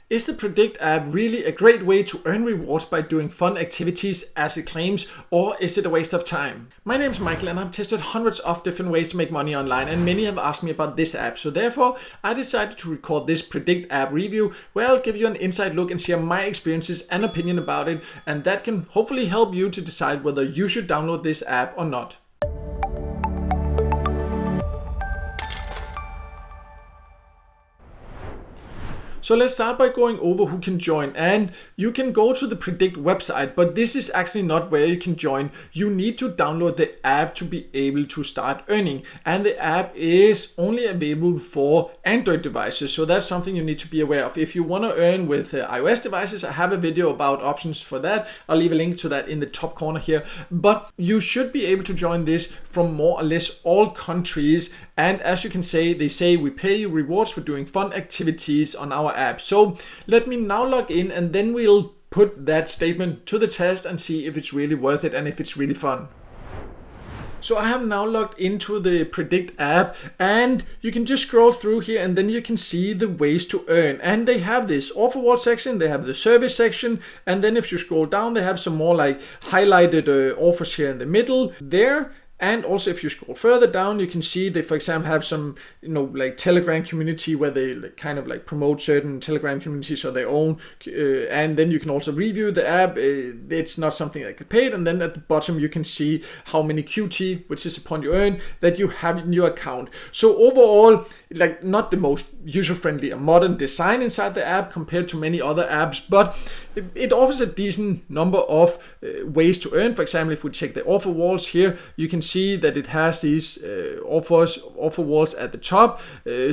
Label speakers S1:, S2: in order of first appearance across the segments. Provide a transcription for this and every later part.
S1: Is the Prediqt app really a great way to earn rewards by doing fun activities as it claims, or is it a waste of time? My name is Michael and I've tested hundreds of different ways to make money online, and many have asked me about this app. So therefore, I decided to record this Prediqt app review where I'll give you an inside look and share my experiences and opinion about it, and that can hopefully help you to decide whether you should download this app or not. So let's start by going over who can join, and you can go to the Prediqt website, but this is actually not where you can join. You need to download the app to be able to start earning, and the app is only available for Android devices, so that's something you need to be aware of. If you want to earn with iOS devices, I have a video about options for that. I'll leave a link to that in the top corner here, but you should be able to join this from more or less all countries. And as you can say, they say we pay you rewards for doing fun activities on our app. So let me now log in, and then we'll put that statement to the test and see if it's really worth it and if it's really fun. So I have now logged into the Prediqt app, and you can just scroll through here and then you can see the ways to earn. And they have this offer wall section, they have the service section, and then if you scroll down, they have some more like highlighted offers here in the middle there. And also if you scroll further down, you can see they, for example, have some, like Telegram community where they kind of like promote certain Telegram communities or their own. And then you can also review the app. It's not something that get paid. And then at the bottom, you can see how many QT, which is the point you earn, that you have in your account. So overall, like not the most user-friendly and modern design inside the app compared to many other apps, but it offers a decent number of ways to earn. For example, if we check the offer walls here, you can see that it has these offer walls at the top.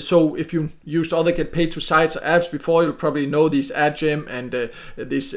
S1: So if you used other get paid to sites or apps before, you'll probably know these AdGem and this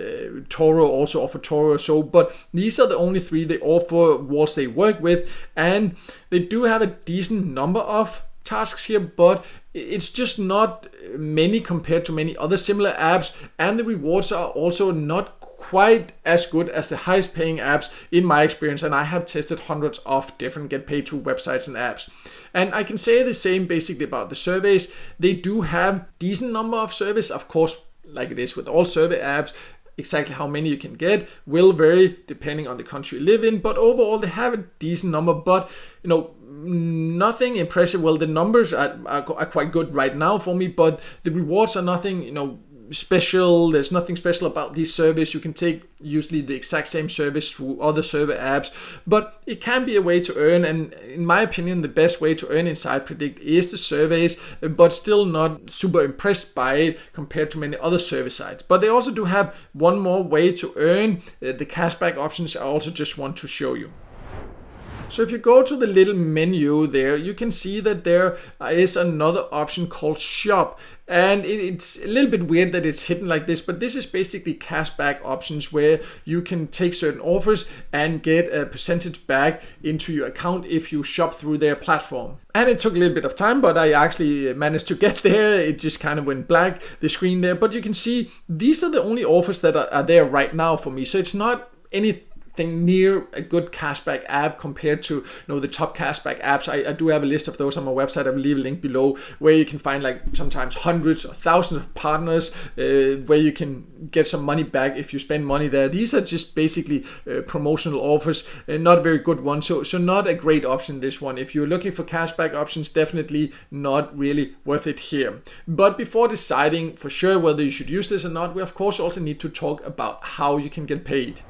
S1: Toro also offer Toro. So, but these are the only three the offer walls they work with, and they do have a decent number of tasks here, but it's just not many compared to many other similar apps, and the rewards are also not quite as good as the highest paying apps in my experience, and I have tested hundreds of different get paid to websites and apps. And I can say the same basically about the surveys. They do have decent number of surveys, of course, like it is with all survey apps. Exactly how many you can get will vary depending on the country you live in, but overall they have a decent number, but nothing impressive. Well, the numbers are quite good right now for me, but the rewards are nothing special. There's nothing special about these surveys. You can take usually the exact same service through other survey apps, but it can be a way to earn, and in my opinion the best way to earn inside Prediqt is the surveys, but still not super impressed by it compared to many other survey sites. But they also do have one more way to earn, the cashback options. I also just want to show you. So if you go to the little menu there, you can see that there is another option called Shop. And it's a little bit weird that it's hidden like this, but this is basically cashback options where you can take certain offers and get a percentage back into your account if you shop through their platform. And it took a little bit of time, but I actually managed to get there. It just kind of went black, the screen there. But you can see these are the only offers that are there right now for me. So it's not anything near a good cashback app compared to the top cashback apps. I do have a list of those on my website. I will leave a link below where you can find like sometimes hundreds or thousands of partners where you can get some money back if you spend money there. These are just basically promotional offers, not very good ones. So not a great option, this one. If you're looking for cashback options, definitely not really worth it here. But before deciding for sure whether you should use this or not, we of course also need to talk about how you can get paid.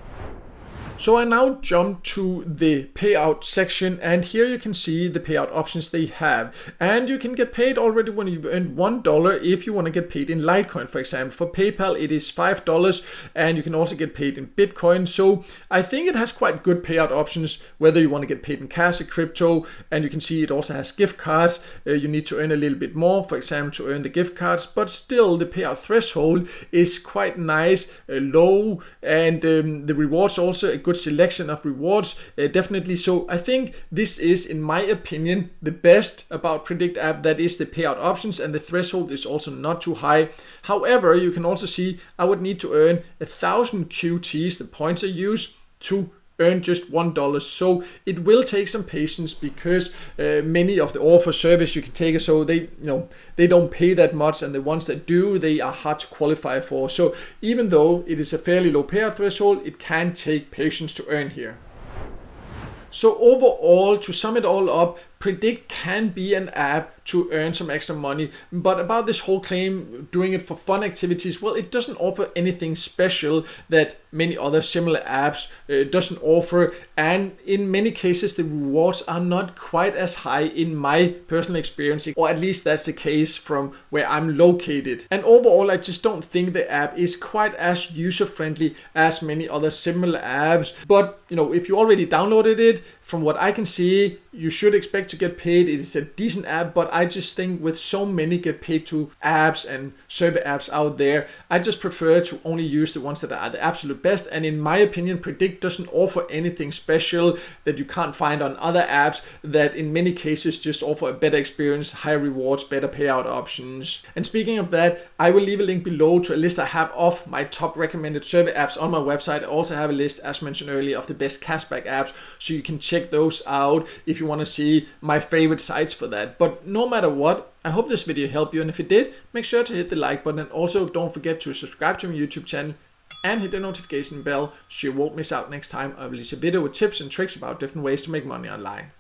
S1: So I now jump to the payout section, and here you can see the payout options they have. And you can get paid already when you've earned $1 if you want to get paid in Litecoin, for example. For PayPal, it is $5, and you can also get paid in Bitcoin. So I think it has quite good payout options, whether you want to get paid in cash or crypto. And you can see it also has gift cards. You need to earn a little bit more, for example, to earn the gift cards. But still, the payout threshold is quite nice, low, and the rewards also a good selection of rewards, definitely. So I think this is, in my opinion, the best about Prediqt app. That is the payout options, and the threshold is also not too high. However, you can also see I would need to earn 1,000 QTs, the points I use, to earn just $1. So it will take some patience because many of the offer service you can take, so they don't pay that much, and the ones that do, they are hard to qualify for. So even though it is a fairly low payout threshold, it can take patience to earn here. So overall, to sum it all up, Prediqt can be an app to earn some extra money, but about this whole claim doing it for fun activities, well, it doesn't offer anything special that many other similar apps doesn't offer, and in many cases the rewards are not quite as high in my personal experience, or at least that's the case from where I'm located. And overall, I just don't think the app is quite as user-friendly as many other similar apps. But if you already downloaded it, from what I can see, you should expect to get paid. It is a decent app, but I just think with so many get paid to apps and survey apps out there, I just prefer to only use the ones that are the absolute best. And in my opinion, Prediqt doesn't offer anything special that you can't find on other apps that in many cases just offer a better experience, higher rewards, better payout options. And speaking of that, I will leave a link below to a list I have of my top recommended survey apps on my website. I also have a list, as mentioned earlier, of the best cashback apps, so you can check those out if you want to see my favorite sites for that. But no matter what, I hope this video helped you, and if it did, make sure to hit the like button, and also don't forget to subscribe to my YouTube channel and hit the notification bell so you won't miss out next time I release a video with tips and tricks about different ways to make money online.